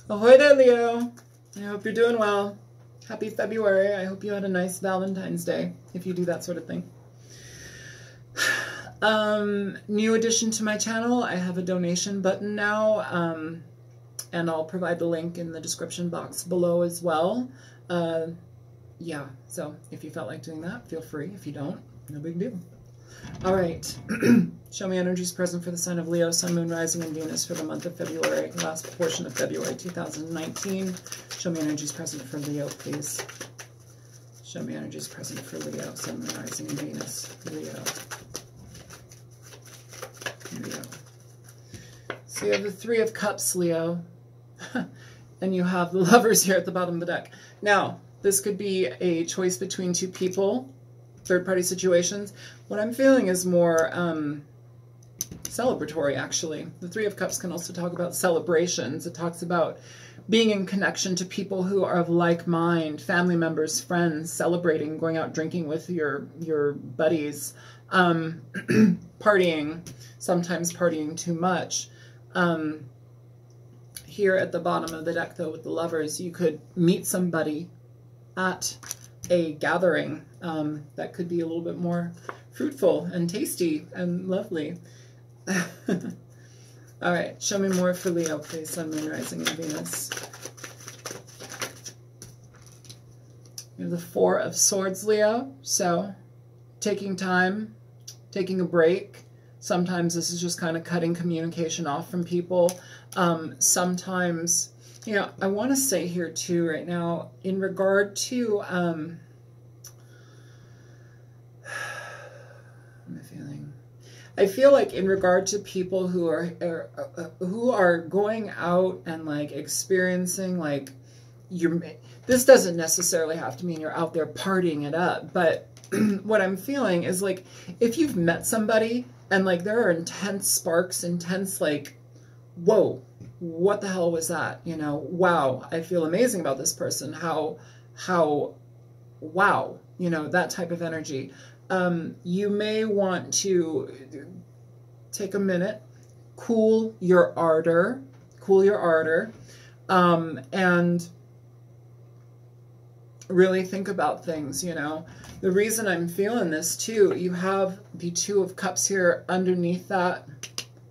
Ahoy there, Leo. I hope you're doing well. Happy February. I hope you had a nice Valentine's Day, if you do that sort of thing. New addition to my channel, I have a donation button now, and I'll provide the link in the description box below as well. Yeah, so if you felt like doing that, feel free. If you don't, no big deal. All right. Show me energies present for the sign of Leo, Sun, Moon, Rising, and Venus for the month of February, last portion of February 2019. Show me energies present for Leo, please. Show me energies present for Leo, Sun, Moon, Rising, and Venus. Leo. Leo. So you have the Three of Cups, Leo. And you have the Lovers here at the bottom of the deck. Now, this could be a choice between two people, third-party situations. What I'm feeling is more celebratory, actually. The Three of Cups can also talk about celebrations. It talks about being in connection to people who are of like mind, family members, friends, celebrating, going out drinking with your buddies, partying, sometimes partying too much. Here at the bottom of the deck, though, with the Lovers, you could meet somebody at a gathering that could be a little bit more fruitful and tasty and lovely. All right, show me more for Leo, please. Sun, Moon, Rising, and Venus. You have the Four of Swords, Leo. So taking time, taking a break. Sometimes this is just kind of cutting communication off from people. Sometimes, you know, I want to say here too right now, in regard to, what am I feeling? I feel like in regard to people who are going out and like experiencing like this doesn't necessarily have to mean you're out there partying it up, but what I'm feeling is like if you've met somebody and like there are intense sparks, intense like, whoa, what the hell was that? You know, wow, I feel amazing about this person. How, wow, you know, that type of energy. You may want to take a minute, cool your ardor, and really think about things, you know. The reason I'm feeling this too, you have the Two of Cups here underneath that,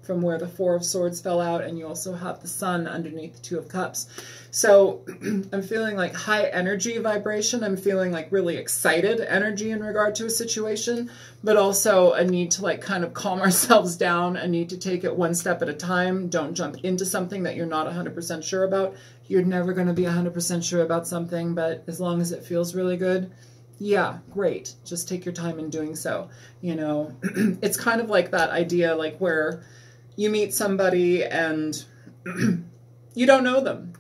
from where the Four of Swords fell out, and you also have the Sun underneath the Two of Cups. So I'm feeling like high energy vibration. I'm feeling like really excited energy in regard to a situation, but also a need to like kind of calm ourselves down, a need to take it one step at a time. Don't jump into something that you're not 100% sure about. You're never going to be 100% sure about something, but as long as it feels really good, yeah, great. Just take your time in doing so. You know, it's kind of like that idea, like where you meet somebody and you don't know them.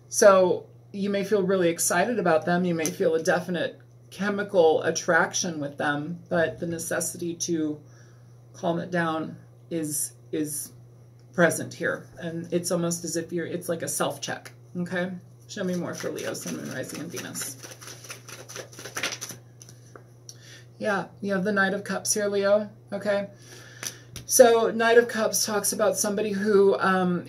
So you may feel really excited about them. You may feel a definite chemical attraction with them, but the necessity to calm it down is present here. And it's almost as if it's like a self-check. Okay? Show me more for Leo, Sun, Moon, Rising, and Venus. Yeah, you have the Knight of Cups here, Leo. Okay? So Knight of Cups talks about somebody who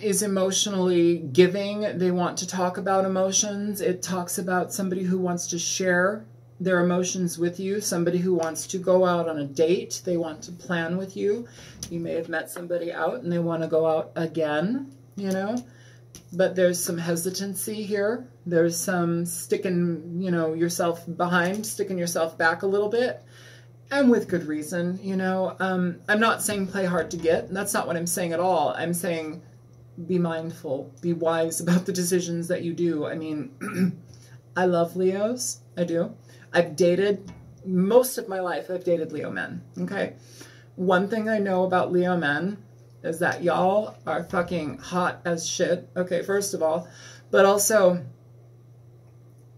is emotionally giving. They want to talk about emotions. It talks about somebody who wants to share their emotions with you, somebody who wants to go out on a date. They want to plan with you. You may have met somebody out and they want to go out again, you know, but there's some hesitancy here. There's some sticking, you know, yourself behind, sticking yourself back a little bit. And with good reason, you know. I'm not saying play hard to get. That's not what I'm saying at all. I'm saying be mindful, be wise about the decisions that you do. I mean, I love Leos. I do. I've dated, most of my life, I've dated Leo men, okay? One thing I know about Leo men is that y'all are fucking hot as shit, okay, first of all. But also,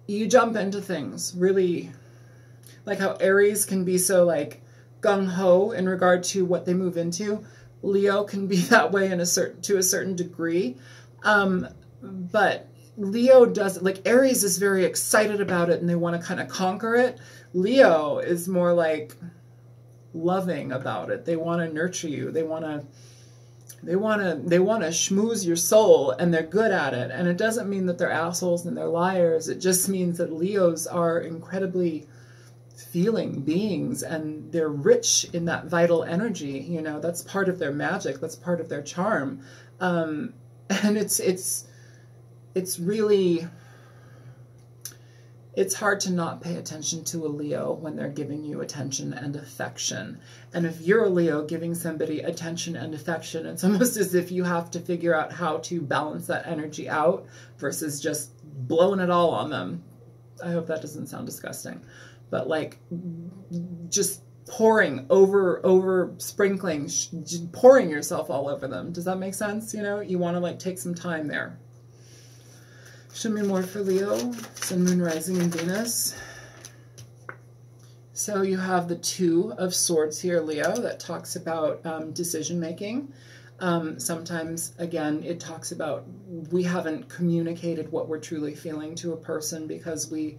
you jump into things really... Like how Aries can be so like gung-ho in regard to what they move into. Leo can be that way to a certain degree. But Leo does, like Aries is very excited about it and they want to kind of conquer it. Leo is more like loving about it. They want to nurture you. They want to They want to schmooze your soul, and they're good at it. And it doesn't mean that they're assholes and they're liars. It just means that Leos are incredibly feeling beings, and they're rich in that vital energy. You know, that's part of their magic. That's part of their charm. And it's really, it's hard to not pay attention to a Leo when they're giving you attention and affection. And if you're a Leo giving somebody attention and affection, it's almost as if you have to figure out how to balance that energy out versus just blowing it all on them. I hope that doesn't sound disgusting, but like just pouring over sprinkling, pouring yourself all over them. Does that make sense? You know, you want to like take some time there. Show me more for Leo, Sun, Moon, Rising, and Venus. So you have the Two of Swords here, Leo, that talks about decision-making. Sometimes, again, it talks about we haven't communicated what we're truly feeling to a person because we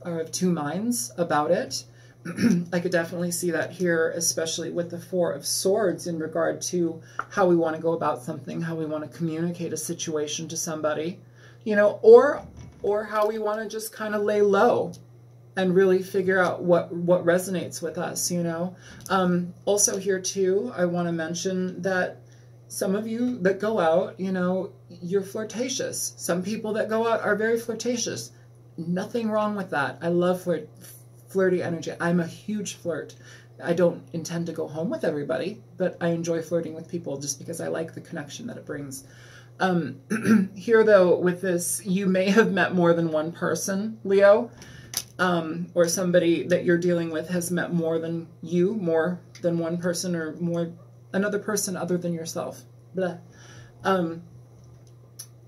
are of two minds about it. I could definitely see that here, especially with the Four of Swords in regard to how we want to go about something, how we want to communicate a situation to somebody. You know, or how we want to just kind of lay low and really figure out what resonates with us, you know. Also here too, I want to mention that some of you that go out, you know, you're flirtatious. Some people that go out are very flirtatious. Nothing wrong with that. I love flirty energy. I'm a huge flirt. I don't intend to go home with everybody, but I enjoy flirting with people just because I like the connection that it brings. Here though, with this, you may have met more than one person, Leo, or somebody that you're dealing with has met more than you, more than one person, or another person other than yourself. Blah. And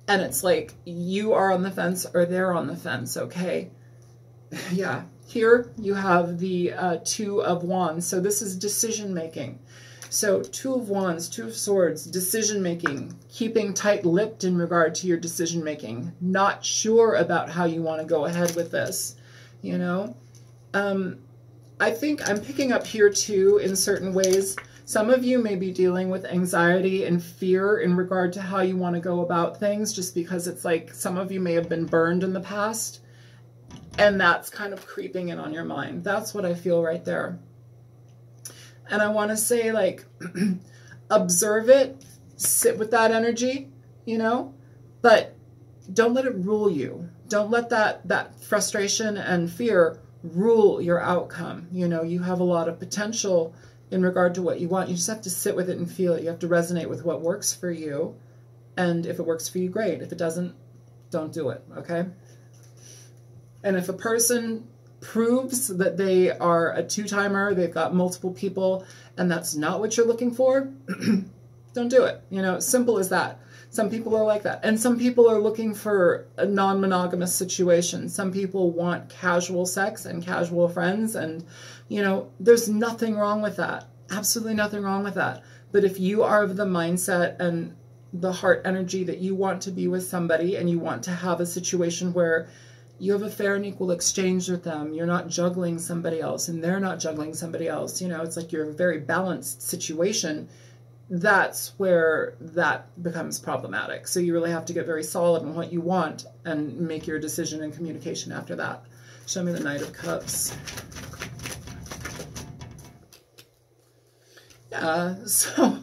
it's like you are on the fence or they're on the fence. Okay. Yeah. Here you have the Two of Wands. So this is decision making. So Two of Wands, Two of Swords, decision-making, keeping tight-lipped in regard to your decision-making, not sure about how you want to go ahead with this, you know. I think I'm picking up here too in certain ways. Some of you may be dealing with anxiety and fear in regard to how you want to go about things, just because it's like some of you may have been burned in the past, and that's kind of creeping in on your mind. That's what I feel right there. And I want to say, like, observe it, sit with that energy, you know, but don't let it rule you. Don't let that frustration and fear rule your outcome. You know, you have a lot of potential in regard to what you want. You just have to sit with it and feel it. You have to resonate with what works for you. And if it works for you, great. If it doesn't, don't do it, okay? And if a person proves that they are a two-timer, they've got multiple people, and that's not what you're looking for, don't do it. You know, simple as that. Some people are like that. And some people are looking for a non-monogamous situation. Some people want casual sex and casual friends, and, you know, there's nothing wrong with that. Absolutely nothing wrong with that. But if you are of the mindset and the heart energy that you want to be with somebody and you want to have a situation where you have a fair and equal exchange with them. You're not juggling somebody else and they're not juggling somebody else. You know, it's like you're a very balanced situation. That's where that becomes problematic. So you really have to get very solid on what you want and make your decision and communication after that. Show me the Knight of Cups. Yeah, so,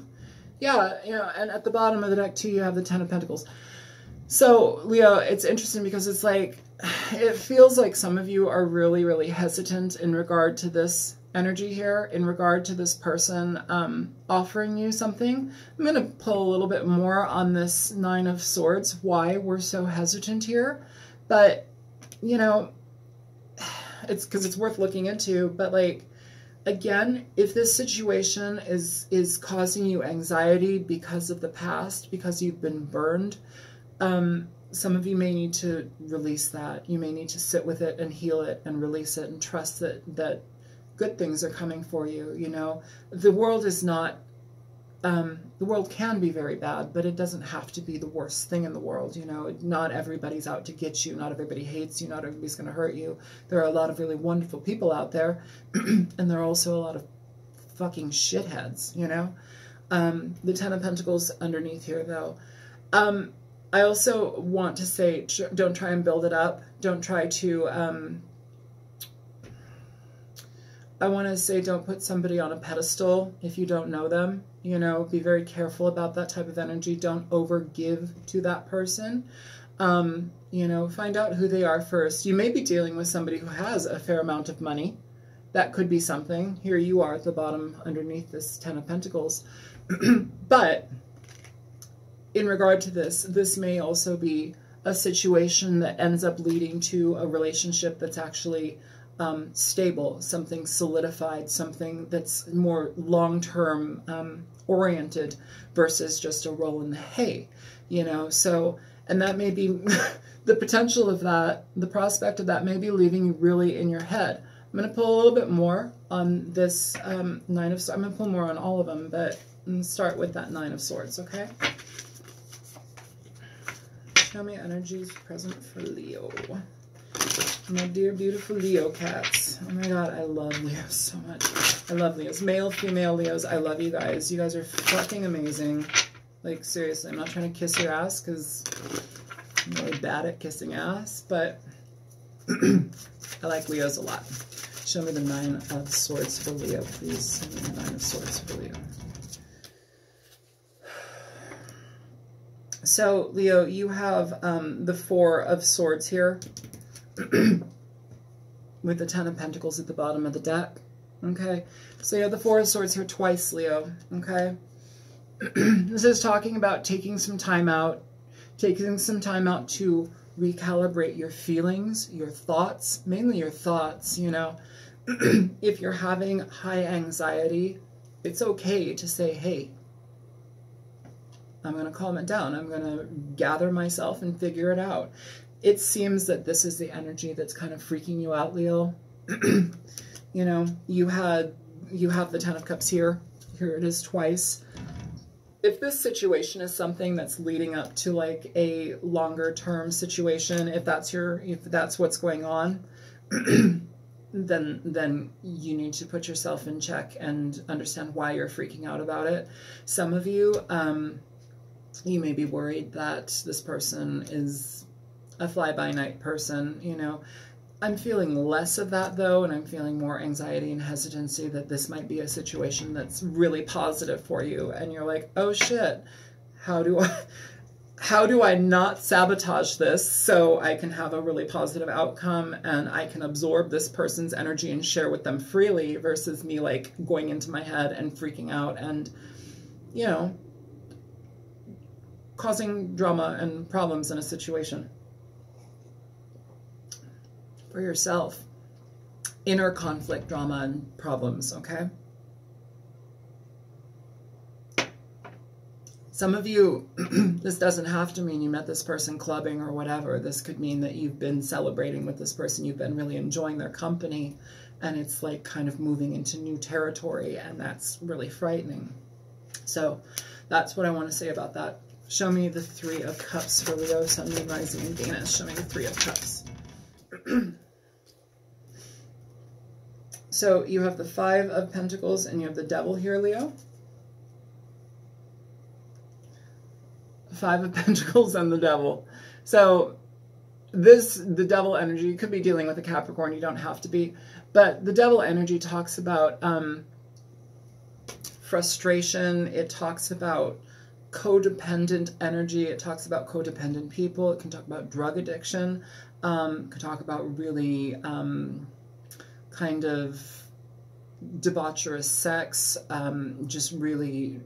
yeah, you know, and at the bottom of the deck too, you have the Ten of Pentacles. So, Leo, it's interesting because it's like, it feels like some of you are really, really hesitant in regard to this energy here, in regard to this person offering you something. I'm going to pull a little bit more on this Nine of Swords, why we're so hesitant here. But, you know, it's because it's worth looking into. But, like, again, if this situation is causing you anxiety because of the past, because you've been burned, some of you may need to release that. You may need to sit with it and heal it and release it and trust that good things are coming for you. You know, the world is not, the world can be very bad, but it doesn't have to be the worst thing in the world. You know, not everybody's out to get you. Not everybody hates you. Not everybody's going to hurt you. There are a lot of really wonderful people out there, and there are also a lot of fucking shitheads, you know. The Ten of Pentacles underneath here, though. I also want to say, don't try and build it up. Don't try to, I want to say, don't put somebody on a pedestal if you don't know them. You know, be very careful about that type of energy. Don't overgive to that person. You know, find out who they are first. You may be dealing with somebody who has a fair amount of money. That could be something. Here you are at the bottom underneath this Ten of Pentacles. But in regard to this, this may also be a situation that ends up leading to a relationship that's actually stable, something solidified, something that's more long-term oriented versus just a roll in the hay, you know. So, and that may be the potential of that, the prospect of that may be leaving you really in your head. I'm going to pull a little bit more on this Nine of Swords. I'm going to pull more on all of them, but I'm going to start with that Nine of Swords, okay? Show me energies present for Leo. My dear, beautiful Leo cats. Oh my God, I love Leos so much. I love Leos. Male, female Leos, I love you guys. You guys are fucking amazing. Like, seriously, I'm not trying to kiss your ass because I'm really bad at kissing ass, but I like Leos a lot. Show me the Nine of Swords for Leo, please. Show me the Nine of Swords for Leo. So, Leo, you have the Four of Swords here with the Ten of Pentacles at the bottom of the deck. Okay? So you have the Four of Swords here twice, Leo. Okay? This is talking about taking some time out to recalibrate your feelings, your thoughts, mainly your thoughts, you know. If you're having high anxiety, it's okay to say, hey, I'm going to calm it down. I'm going to gather myself and figure it out. It seems that this is the energy that's kind of freaking you out, Leo. You know, you have the Ten of Cups here. Here it is twice. If this situation is something that's leading up to like a longer term situation, if that's what's going on, then you need to put yourself in check and understand why you're freaking out about it. Some of you, you may be worried that this person is a fly-by-night person, you know. I'm feeling less of that, though, and I'm feeling more anxiety and hesitancy that this might be a situation that's really positive for you, and you're like, oh shit, how do I not sabotage this so I can have a really positive outcome and I can absorb this person's energy and share with them freely versus me like going into my head and freaking out and, you know, causing drama and problems in a situation. For yourself. Inner conflict, drama, and problems, okay? Some of you, this doesn't have to mean you met this person clubbing or whatever. This could mean that you've been celebrating with this person. You've been really enjoying their company, and it's like kind of moving into new territory, and that's really frightening. So that's what I want to say about that. Show me the Three of Cups for Leo, Sun, Moon, Rising, and Venus. Show me the Three of Cups. So you have the Five of Pentacles and you have the Devil here, Leo. Five of Pentacles and the Devil. So the Devil energy, you could be dealing with a Capricorn, you don't have to be, but the Devil energy talks about frustration. It talks about codependent energy. It talks about codependent people. It can talk about drug addiction. Could talk about really kind of debaucherous sex, just really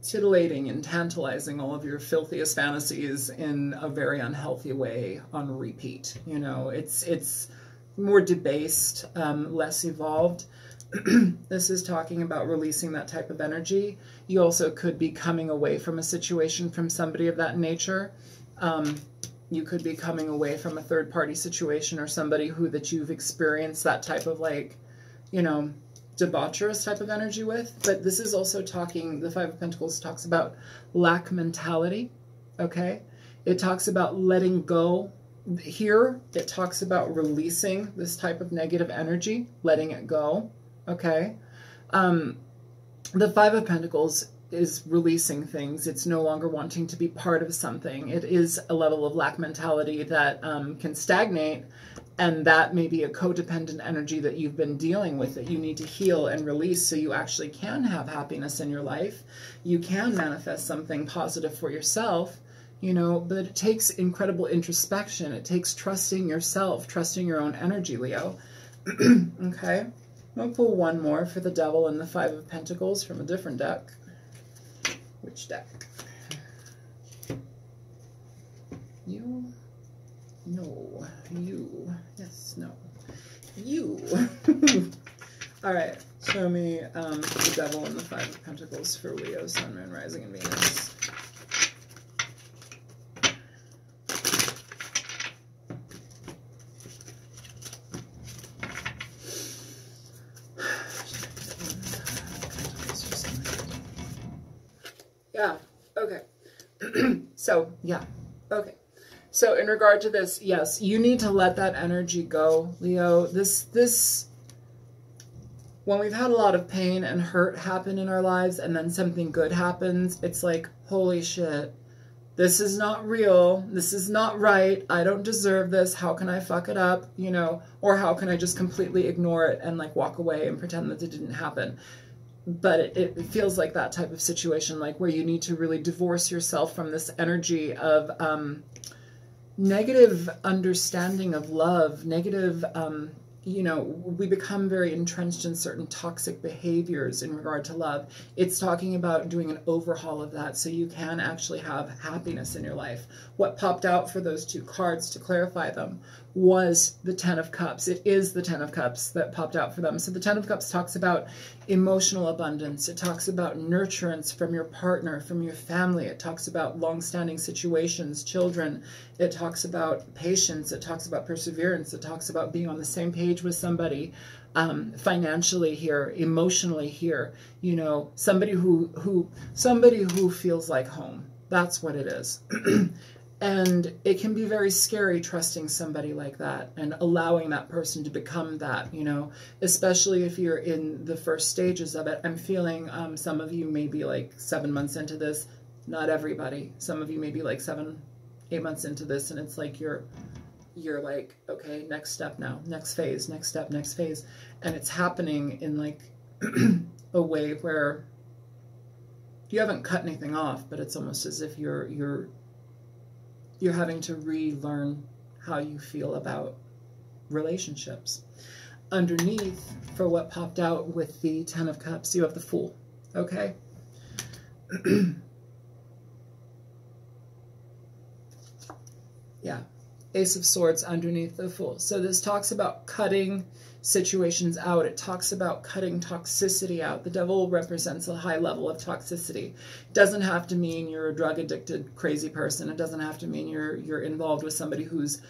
titillating and tantalizing all of your filthiest fantasies in a very unhealthy way on repeat. You know, it's more debased, less evolved. This is talking about releasing that type of energy. You also could be coming away from a situation from somebody of that nature. You could be coming away from a third-party situation or somebody that you've experienced that type of, like, you know, debaucherous type of energy with. But this is also talking, the Five of Pentacles talks about lack mentality, okay? It talks about letting go. Here, it talks about releasing this type of negative energy, letting it go, okay? The Five of Pentacles is releasing things. It's no longer wanting to be part of something. It is a level of lack mentality that can stagnate, and that may be a codependent energy that you've been dealing with that you need to heal and release so you actually can have happiness in your life. You can manifest something positive for yourself, you know, but it takes incredible introspection. It takes trusting yourself, trusting your own energy, Leo. Okay. I'm going to pull one more for the Devil and the Five of Pentacles from a different deck. Which deck? You. No. You. Yes, no. You. All right. Show me the Devil and the Five of Pentacles for Leo, Sun, Moon, Rising, and Venus. Yeah, okay. So, yeah, okay. So in regard to this, yes, you need to let that energy go, Leo. When we've had a lot of pain and hurt happen in our lives and then something good happens, it's like, holy shit, this is not real. This is not right. I don't deserve this. How can I fuck it up? You know, or how can I just completely ignore it and like walk away and pretend that it didn't happen? But it feels like that type of situation, like where you need to really divorce yourself from this energy of negative understanding of love, negative, you know, we become very entrenched in certain toxic behaviors in regard to love. It's talking about doing an overhaul of that so you can actually have happiness in your life. What popped out for those two cards, to clarify them, was the Ten of Cups. It is the Ten of Cups that popped out for them. So the Ten of Cups talks about emotional abundance. It talks about nurturance from your partner, from your family. It talks about long-standing situations, children. It talks about patience. It talks about perseverance. It talks about being on the same page with somebody, financially here, emotionally here. You know, somebody who feels like home. That's what it is. And it can be very scary trusting somebody like that and allowing that person to become that, you know, especially if you're in the first stages of it. I'm feeling some of you may be like 7 months into this. Not everybody. Some of you may be like 7, 8 months into this, and it's like you're like, okay, next step now, next phase, next step, next phase. And it's happening in like a way where you haven't cut anything off, but it's almost as if you're having to relearn how you feel about relationships. Underneath, for what popped out with the Ten of Cups, you have the Fool, okay? Yeah, Ace of Swords underneath the Fool. So this talks about cutting situations out. It talks about cutting toxicity out. The Devil represents a high level of toxicity. It doesn't have to mean you're a drug addicted crazy person. It doesn't have to mean you're involved with somebody who's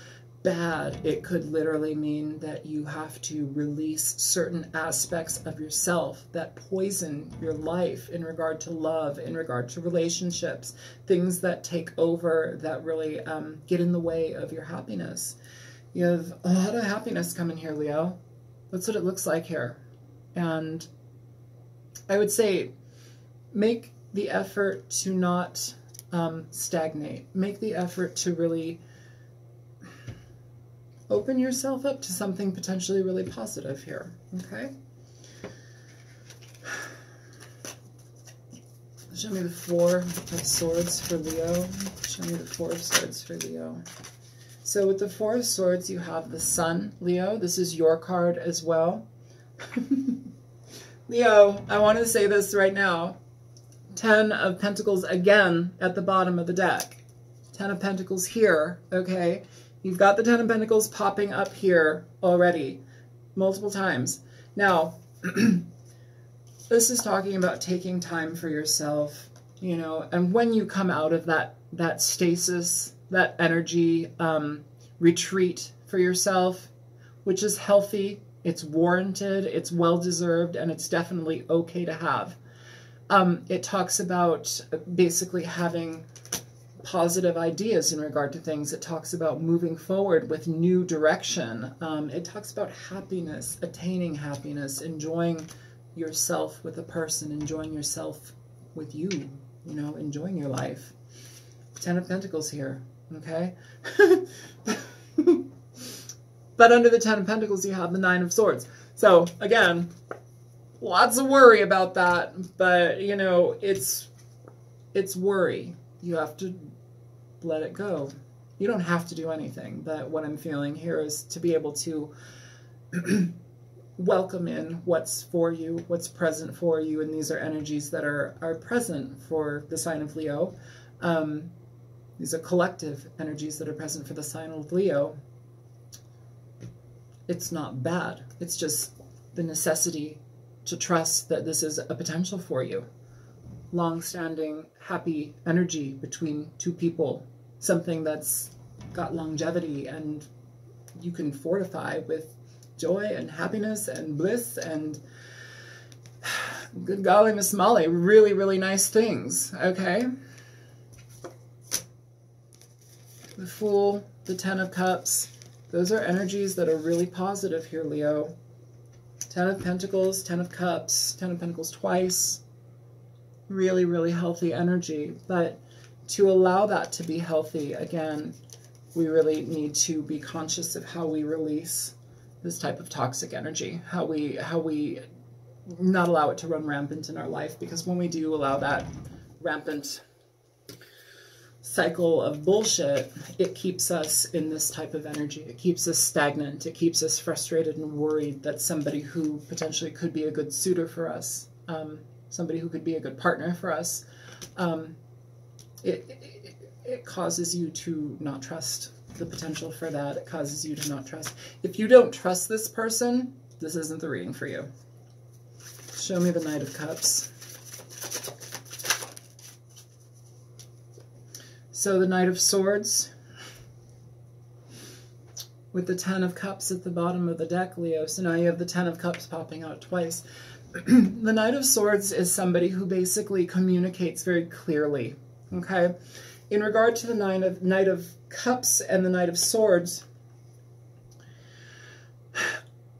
bad. It could literally mean that you have to release certain aspects of yourself that poison your life in regard to love, in regard to relationships, things that take over, that really get in the way of your happiness. You have a lot of happiness coming here, Leo. That's what it looks like here. And I would say make the effort to not stagnate. Make the effort to really open yourself up to something potentially really positive here, okay? Show me the Four of Swords for Leo. Show me the Four of Swords for Leo. So with the Four of Swords, you have the Sun, Leo. This is your card as well. Leo, I want to say this right now. 10 of Pentacles again at the bottom of the deck. 10 of Pentacles here, okay? You've got the 10 of Pentacles popping up here already multiple times. Now, this is talking about taking time for yourself, you know, and when you come out of that stasis, that energy retreat for yourself, which is healthy, it's warranted, it's well-deserved, and it's definitely okay to have. It talks about basically having positive ideas in regard to things. It talks about moving forward with new direction. It talks about happiness, attaining happiness, enjoying yourself with a person, enjoying yourself with you, you know, enjoying your life. 10 of Pentacles here, okay? But under the 10 of Pentacles, you have the 9 of Swords. So, again, lots of worry about that, but, you know, it's worry. You have to let it go. You don't have to do anything, but what I'm feeling here is to be able to welcome in what's for you, what's present for you, and these are energies that are present for the sign of Leo. These are collective energies that are present for the sign of Leo. It's not bad. It's just the necessity to trust that this is a potential for you. Long-standing, happy energy between two people. Something that's got longevity and you can fortify with joy and happiness and bliss and, good golly, Miss Molly, really, really nice things, okay? The Fool, the 10 of Cups, those are energies that are really positive here, Leo. 10 of Pentacles, 10 of Cups, 10 of Pentacles twice. Really, really healthy energy. But to allow that to be healthy, again, we really need to be conscious of how we release this type of toxic energy, how we not allow it to run rampant in our life, because when we do allow that rampant cycle of bullshit, it keeps us in this type of energy. It keeps us stagnant. It keeps us frustrated and worried that somebody who potentially could be a good suitor for us, somebody who could be a good partner for us, it causes you to not trust the potential for that. It causes you to not trust. If you don't trust this person, this isn't the reading for you. Show me the Knight of Cups. So the Knight of Swords with the 10 of Cups at the bottom of the deck, Leo. So now you have the 10 of Cups popping out twice. The Knight of Swords is somebody who basically communicates very clearly, okay? In regard to the Knight of Cups and the Knight of Swords,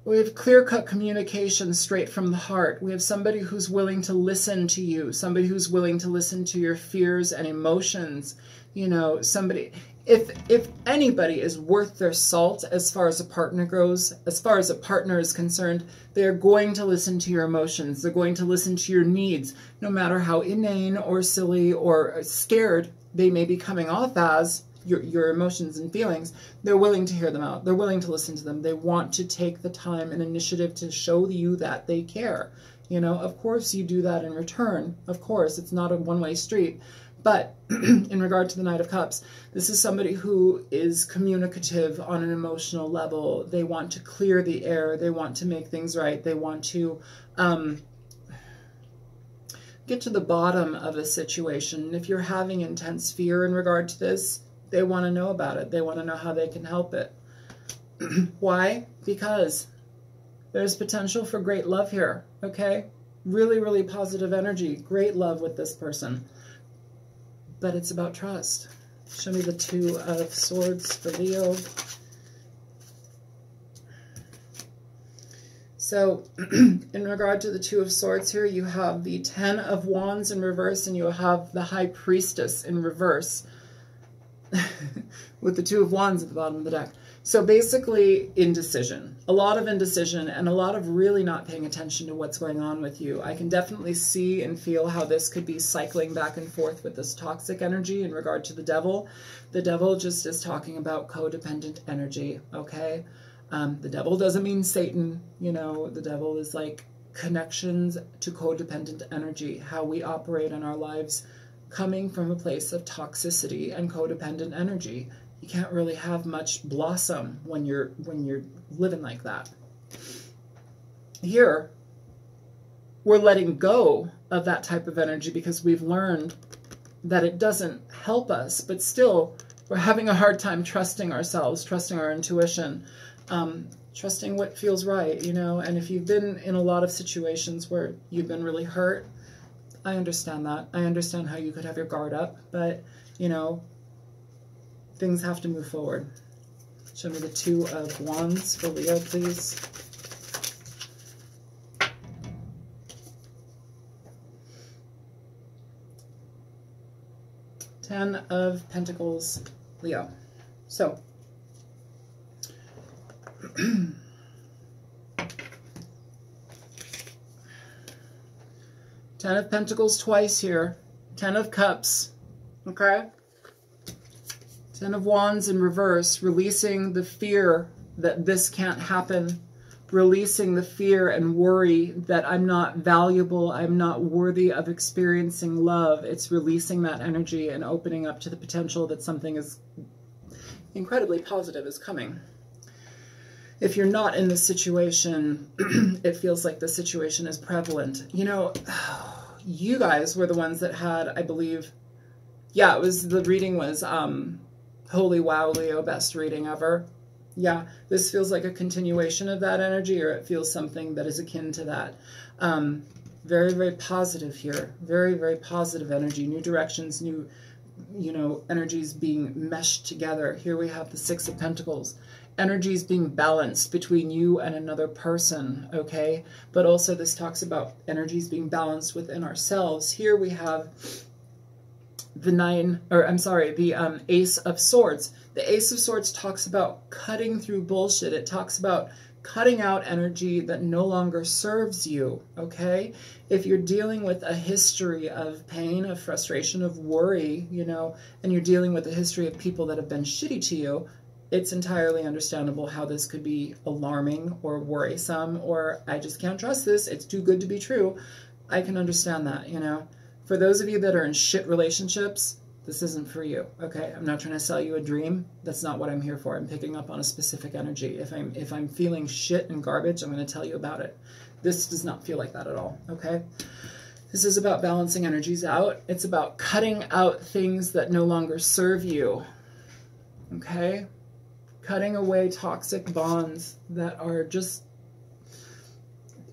we have clear-cut communication straight from the heart. We have somebody who's willing to listen to you, somebody who's willing to listen to your fears and emotions. You know, somebody, if anybody is worth their salt as far as a partner goes, as far as a partner is concerned, they're going to listen to your emotions. They're going to listen to your needs, no matter how inane or silly or scared they may be coming off as. Your emotions and feelings, they're willing to hear them out. They're willing to listen to them. They want to take the time and initiative to show you that they care. You know, of course you do that in return. Of course, it's not a one-way street. But in regard to the Knight of Cups, this is somebody who is communicative on an emotional level. They want to clear the air. They want to make things right. They want to get to the bottom of a situation. And if you're having intense fear in regard to this, they want to know about it. They want to know how they can help it. Why? Because there's potential for great love here, okay? Really, really positive energy. Great love with this person. But it's about trust. Show me the 2 of Swords for Leo. So, in regard to the 2 of Swords here, you have the 10 of Wands in reverse, and you have the High Priestess in reverse. With the 2 of Wands at the bottom of the deck. So basically indecision, a lot of indecision and a lot of really not paying attention to what's going on with you. I can definitely see and feel how this could be cycling back and forth with this toxic energy in regard to the Devil. The Devil just is talking about codependent energy, okay? The Devil doesn't mean Satan, you know, the Devil is like connections to codependent energy, how we operate in our lives coming from a place of toxicity and codependent energy. You can't really have much blossom when you're living like that. Here, we're letting go of that type of energy because we've learned that it doesn't help us, but still we're having a hard time trusting ourselves, trusting our intuition, trusting what feels right, you know. And if you've been in a lot of situations where you've been really hurt, I understand that. I understand how you could have your guard up, but, you know, things have to move forward. Show me the 2 of Wands for Leo, please. Ten of Pentacles, Leo. So, Ten of Pentacles twice here. Ten of Cups, okay? Ten of Wands in reverse, releasing the fear that this can't happen. Releasing the fear and worry that I'm not valuable, I'm not worthy of experiencing love. It's releasing that energy and opening up to the potential that something is incredibly positive is coming. If you're not in this situation, it feels like the situation is prevalent. You know, you guys were the ones that had, I believe, yeah, it was, the reading was Holy Wow, Leo, best reading ever. Yeah, this feels like a continuation of that energy, or it feels something that is akin to that. Very, very positive here. Very, very positive energy. New directions, new, you know, energies being meshed together. Here we have the Six of Pentacles. Energies being balanced between you and another person, okay? But also this talks about energies being balanced within ourselves. Here we have the Ace of Swords. The Ace of Swords talks about cutting through bullshit. It talks about cutting out energy that no longer serves you, okay? If you're dealing with a history of pain, of frustration, of worry, you know, and you're dealing with a history of people that have been shitty to you, it's entirely understandable how this could be alarming or worrisome, or I just can't trust this, it's too good to be true. I can understand that, you know. For those of you that are in shit relationships, this isn't for you, okay? I'm not trying to sell you a dream. That's not what I'm here for. I'm picking up on a specific energy. If I'm feeling shit and garbage, I'm going to tell you about it. This does not feel like that at all, okay? This is about balancing energies out. It's about cutting out things that no longer serve you, okay? Cutting away toxic bonds that are just,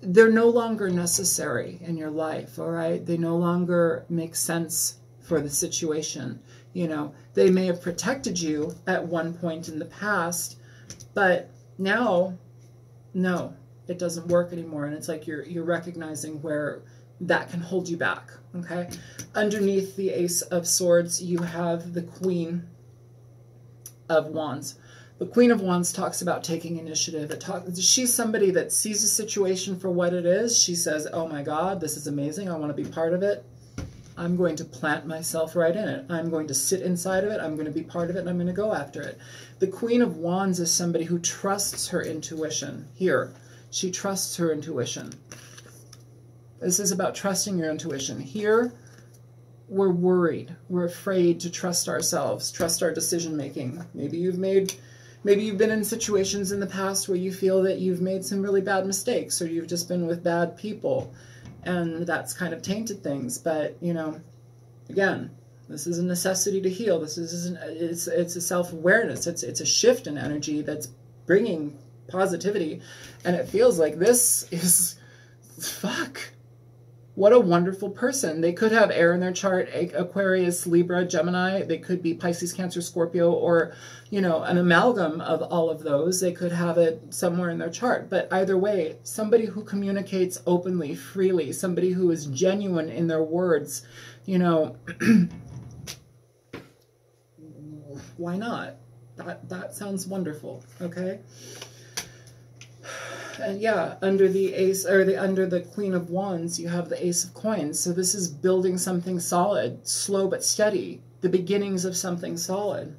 they're no longer necessary in your life, all right? They no longer make sense for the situation. You know, they may have protected you at one point in the past, but now, no, it doesn't work anymore. And it's like you're recognizing where that can hold you back, okay? Underneath the Ace of Swords, you have the Queen of Wands. The Queen of Wands talks about taking initiative. She's somebody that sees a situation for what it is. She says, oh my God, this is amazing. I want to be part of it. I'm going to plant myself right in it. I'm going to sit inside of it. I'm going to be part of it, and I'm going to go after it. The Queen of Wands is somebody who trusts her intuition. Here, she trusts her intuition. This is about trusting your intuition. Here, we're worried. We're afraid to trust ourselves, trust our decision-making. Maybe you've been in situations in the past where you feel that you've made some really bad mistakes, or you've just been with bad people, and that's kind of tainted things. But, you know, again, this is a necessity to heal. This isn't, it's a self-awareness. It's a shift in energy that's bringing positivity. And it feels like this is, fuck, what a wonderful person. They could have air in their chart, Aquarius, Libra, Gemini. They could be Pisces, Cancer, Scorpio, or, you know, an amalgam of all of those. They could have it somewhere in their chart. But either way, somebody who communicates openly, freely, somebody who is genuine in their words, you know, why not? That sounds wonderful, okay? And yeah, under the Ace, or under the Queen of Wands, you have the Ace of Coins. So this is building something solid, slow but steady, the beginnings of something solid.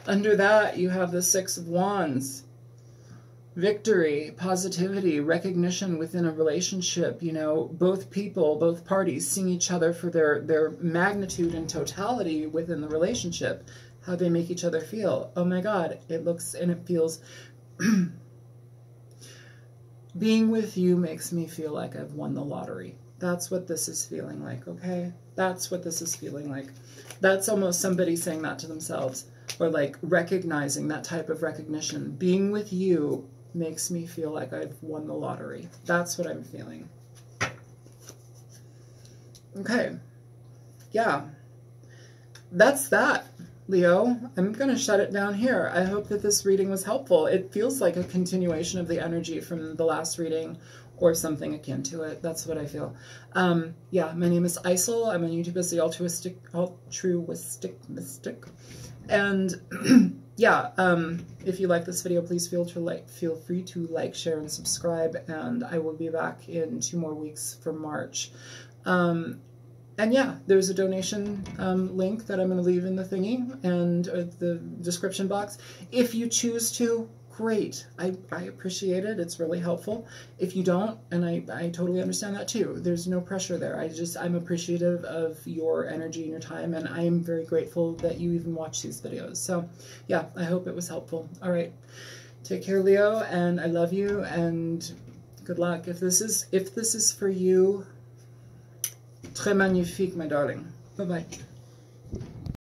Under that, you have the Six of Wands, victory, positivity, recognition within a relationship. You know, both people, both parties seeing each other for their magnitude and totality within the relationship, how they make each other feel. Oh my God, it looks and it feels... Being with you makes me feel like I've won the lottery. That's what this is feeling like, okay? That's what this is feeling like. That's almost somebody saying that to themselves, or like recognizing that type of recognition. Being with you makes me feel like I've won the lottery. That's what I'm feeling. Okay. Yeah. That's that. Leo, I'm going to shut it down here. I hope that this reading was helpful. It feels like a continuation of the energy from the last reading, or something akin to it. That's what I feel. Yeah, my name is Isel. I'm on YouTube as the Altruistic Mystic. And yeah, if you like this video, please feel free to like, share, and subscribe. And I will be back in 2 more weeks for March. And yeah, there's a donation link that I'm going to leave in the thingy and the description box. If you choose to, great. I appreciate it. It's really helpful. If you don't, and I totally understand that too, there's no pressure there. I'm appreciative of your energy and your time, and I am very grateful that you even watch these videos. So yeah, I hope it was helpful. All right. Take care, Leo, and I love you, and good luck. If this is for you, très magnifique, my darling. Bye-bye.